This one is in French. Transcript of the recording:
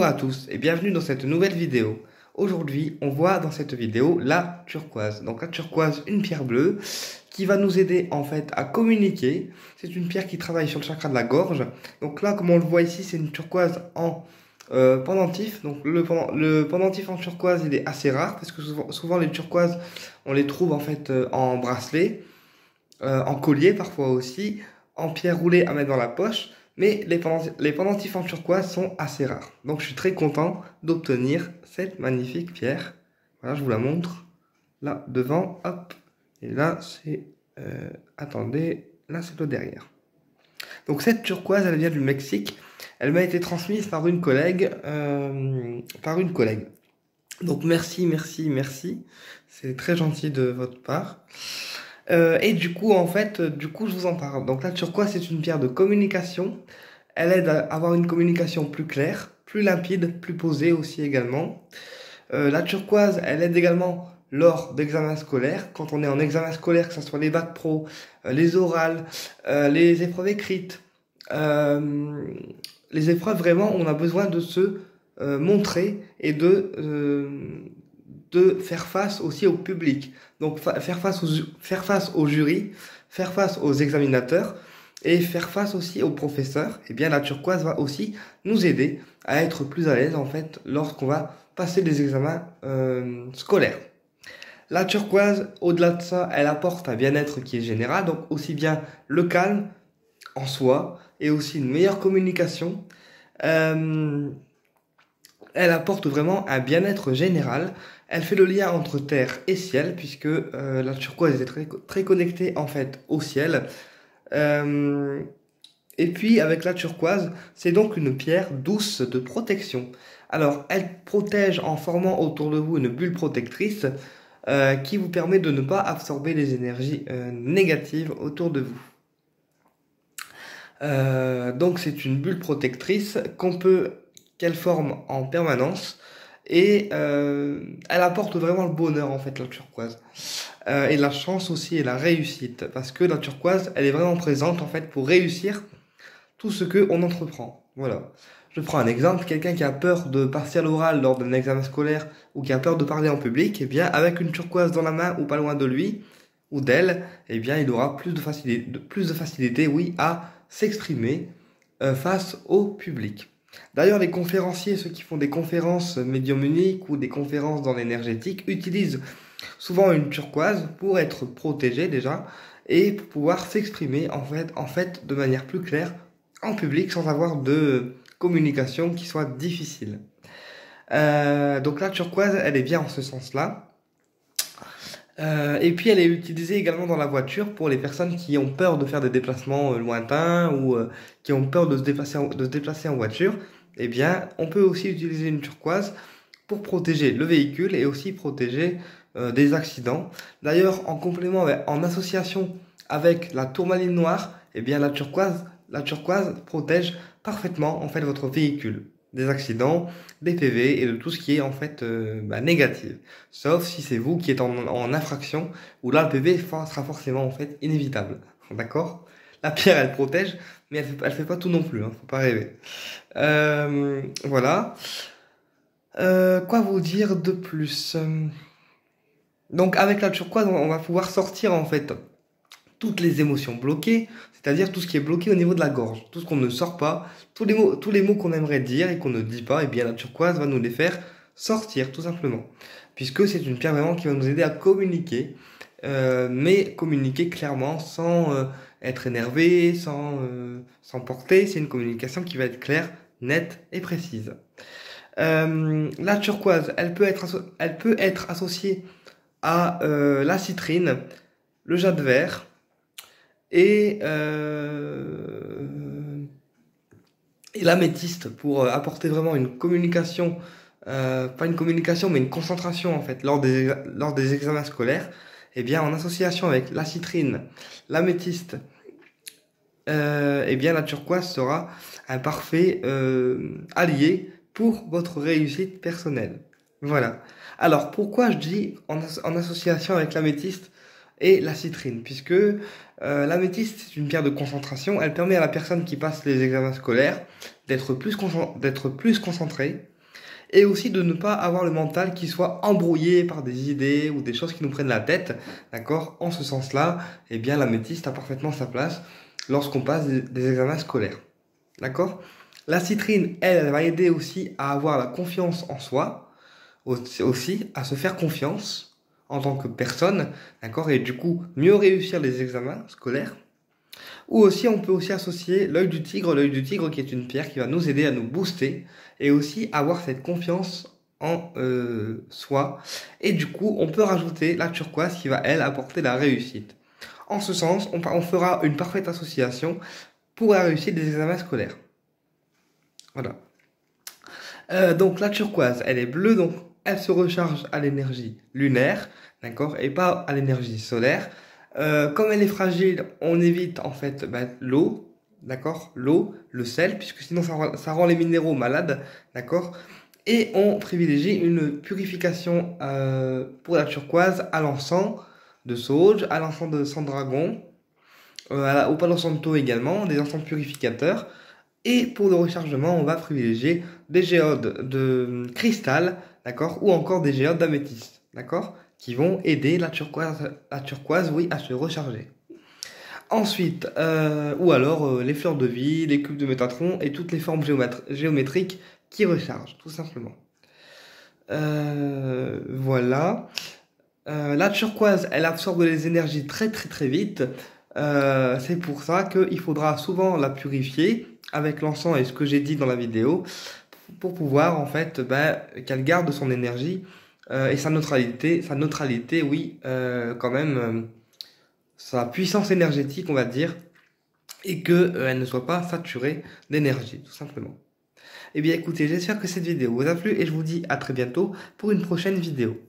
Bonjour à tous et bienvenue dans cette nouvelle vidéo. Aujourd'hui, on voit dans cette vidéo la turquoise. Donc la turquoise, une pierre bleue qui va nous aider en fait à communiquer. C'est une pierre qui travaille sur le chakra de la gorge. Donc là, comme on le voit ici, c'est une turquoise en pendentif. Donc le pendentif en turquoise, il est assez rare parce que souvent les turquoises, on les trouve en fait en bracelet, en collier parfois aussi, en pierre roulée à mettre dans la poche. Mais les pendentifs en turquoise sont assez rares. Donc je suis très content d'obtenir cette magnifique pierre. Voilà, je vous la montre. Là, devant, hop. Et là, c'est... attendez, là, c'est le derrière. Donc cette turquoise, elle vient du Mexique. Elle m'a été transmise par une collègue. Donc merci. C'est très gentil de votre part. Et du coup, en fait, je vous en parle. Donc la turquoise, c'est une pierre de communication. Elle aide à avoir une communication plus claire, plus limpide, plus posée aussi également. La turquoise, elle aide également lors d'examens scolaires. Quand on est en examen scolaire, que ce soit les bacs pro, les orales, les épreuves écrites, les épreuves vraiment, on a besoin de se montrer et de faire face aussi au public. Donc faire face au jury, faire face aux examinateurs et faire face aussi aux professeurs. Et bien la turquoise va aussi nous aider à être plus à l'aise en fait lorsqu'on va passer des examens scolaires. La turquoise, au-delà de ça, elle apporte un bien-être qui est général, donc aussi bien le calme en soi et aussi une meilleure communication. Elle apporte vraiment un bien-être général. Elle fait le lien entre terre et ciel, puisque la turquoise est très connectée en fait au ciel. Et puis avec la turquoise, c'est donc une pierre douce de protection. Alors, elle protège en formant autour de vous une bulle protectrice qui vous permet de ne pas absorber les énergies négatives autour de vous. Donc c'est une bulle protectrice qu'elle forme en permanence et elle apporte vraiment le bonheur en fait la turquoise et la chance aussi et la réussite parce que la turquoise elle est vraiment présente en fait pour réussir tout ce que on entreprend. Voilà. Je prends un exemple, quelqu'un qui a peur de passer à l'oral lors d'un examen scolaire ou qui a peur de parler en public, et bien avec une turquoise dans la main ou pas loin de lui ou d'elle, et bien il aura plus de facilité, oui, à s'exprimer face au public. D'ailleurs, les conférenciers, ceux qui font des conférences médiumniques ou des conférences dans l'énergétique, utilisent souvent une turquoise pour être protégés déjà et pour pouvoir s'exprimer en fait de manière plus claire en public sans avoir de communication qui soit difficile. Donc la turquoise, elle est bien en ce sens-là. Et puis elle est utilisée également dans la voiture pour les personnes qui ont peur de faire des déplacements lointains ou qui ont peur de se déplacer en voiture. Eh bien, on peut aussi utiliser une turquoise pour protéger le véhicule et aussi protéger des accidents. D'ailleurs, en complément, en association avec la tourmaline noire, eh bien la turquoise protège parfaitement en fait votre véhicule des accidents, des PV et de tout ce qui est en fait négatif. Sauf si c'est vous qui êtes en infraction, où là le PV sera forcément en fait inévitable. D'accord? La pierre elle protège, mais elle fait pas tout non plus, hein, faut pas rêver. Voilà. Quoi vous dire de plus? Donc avec la turquoise, on va pouvoir sortir en fait toutes les émotions bloquées, c'est-à-dire tout ce qui est bloqué au niveau de la gorge, tout ce qu'on ne sort pas, tous les mots qu'on aimerait dire et qu'on ne dit pas, et bien la turquoise va nous les faire sortir tout simplement, puisque c'est une pierre vraiment qui va nous aider à communiquer, mais communiquer clairement sans être énervé, sans porter. C'est une communication qui va être claire, nette et précise. La turquoise, elle peut être associée à la citrine, le jade vert et l'améthyste pour apporter vraiment une communication, pas une communication mais une concentration en fait lors des examens scolaires. Et bien en association avec la citrine, l'améthyste, et bien la turquoise sera un parfait allié pour votre réussite personnelle. Voilà. Alors pourquoi je dis en association avec l'améthyste et la citrine, puisque l'améthyste c'est une pierre de concentration, elle permet à la personne qui passe les examens scolaires d'être plus concentré, et aussi de ne pas avoir le mental qui soit embrouillé par des idées ou des choses qui nous prennent la tête, d'accord? En ce sens-là, eh bien, l'améthyste a parfaitement sa place lorsqu'on passe des examens scolaires, d'accord? La citrine, elle va aider aussi à avoir la confiance en soi, aussi à se faire confiance en tant que personne, d'accord? Et du coup, mieux réussir les examens scolaires. Ou aussi, on peut aussi associer l'œil du tigre qui est une pierre qui va nous aider à nous booster et aussi avoir cette confiance en soi. Et du coup, on peut rajouter la turquoise qui va, elle, apporter la réussite. En ce sens, on fera une parfaite association pour la réussite des examens scolaires. Voilà. Donc la turquoise, elle est bleue, donc elle se recharge à l'énergie lunaire, d'accord, et pas à l'énergie solaire. Comme elle est fragile, on évite en fait l'eau, d'accord, l'eau, le sel, puisque sinon ça rend les minéraux malades, d'accord. Et on privilégie une purification pour la turquoise à l'encens de sauge, à l'encens de sang dragon, au palo santo également, des encens purificateurs. Et pour le rechargement, on va privilégier des géodes de cristal, d'accord, ou encore des géodes d'améthyste, d'accord, qui vont aider la turquoise, oui, à se recharger. Ensuite, ou alors les fleurs de vie, les cubes de Métatron et toutes les formes géométriques qui rechargent, tout simplement. Voilà. La turquoise, elle absorbe les énergies très très très vite. C'est pour ça qu'il faudra souvent la purifier avec l'encens et ce que j'ai dit dans la vidéo pour pouvoir en fait qu'elle garde son énergie et sa neutralité, oui, quand même, sa puissance énergétique, on va dire, et que elle ne soit pas saturée d'énergie, tout simplement. Eh bien écoutez, j'espère que cette vidéo vous a plu et je vous dis à très bientôt pour une prochaine vidéo.